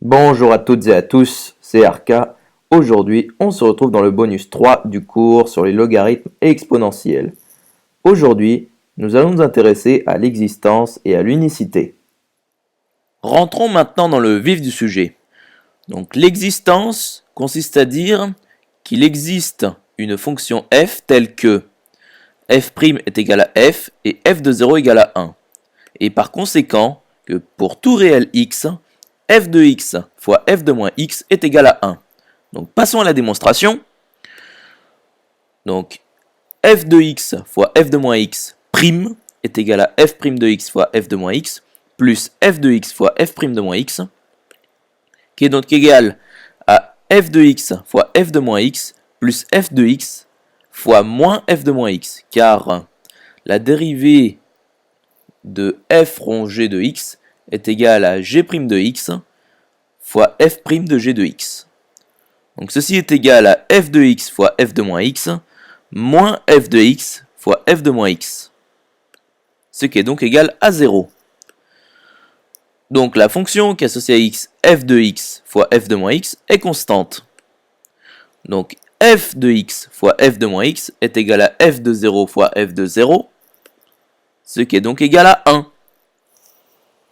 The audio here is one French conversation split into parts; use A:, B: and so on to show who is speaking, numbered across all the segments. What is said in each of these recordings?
A: Bonjour à toutes et à tous, c'est Arca. Aujourd'hui, on se retrouve dans le bonus 3 du cours sur les logarithmes exponentiels. Aujourd'hui, nous allons nous intéresser à l'existence et à l'unicité. Rentrons maintenant dans le vif du sujet. Donc l'existence consiste à dire qu'il existe une fonction f telle que f' est égal à f et f de 0 égale à 1. Et par conséquent, que pour tout réel x, f de x fois f de moins x est égal à 1. Donc passons à la démonstration. Donc f de x fois f de moins x prime est égal à f' de x fois f de moins x plus f de x fois f' de moins x, qui est donc égal à f de x fois f de moins x plus f de x fois moins f de moins x, car la dérivée de f rond g de x est égale à g' de x fois f' de g de x. Donc ceci est égal à f de x fois f de moins x moins f de x fois f de moins x, ce qui est donc égal à 0. Donc la fonction qui est associée à x, f de x fois f de moins x, est constante. Donc f de x fois f de moins x est égal à f de 0 fois f de 0, ce qui est donc égal à 1.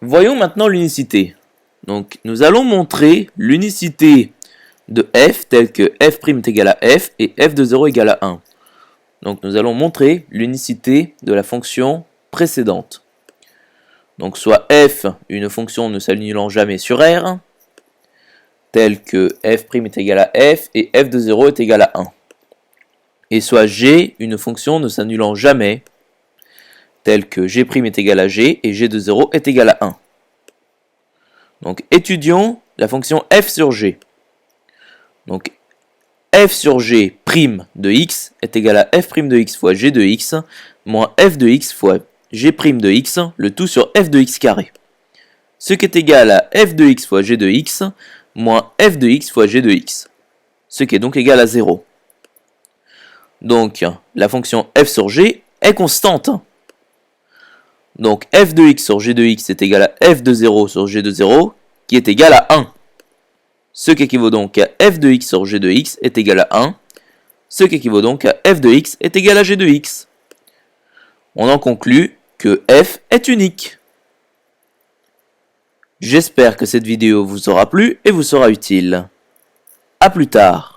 A: Voyons maintenant l'unicité. Donc nous allons montrer l'unicité de f telle que f' est égal à f et f de 0 égale à 1. Donc nous allons montrer l'unicité de la fonction précédente. Donc soit f, une fonction ne s'annulant jamais sur R, telle que f' est égal à f et f de 0 est égal à 1. Et soit g, une fonction ne s'annulant jamais, telle que g' est égal à g et g de 0 est égal à 1. Donc étudions la fonction f sur g. Donc f sur g' de x est égal à f' de x fois g de x moins f de x fois g' de x, le tout sur f de x carré. Ce qui est égal à f de x fois g de x moins f de x fois g de x, ce qui est donc égal à 0. Donc la fonction f sur g est constante. Donc f de x sur g de x est égal à f de 0 sur g de 0, qui est égal à 1. Ce qui équivaut donc à f de x sur g de x est égal à 1, ce qui équivaut donc à f de x est égal à g de x. On en conclut que f est unique. J'espère que cette vidéo vous aura plu et vous sera utile. A plus tard.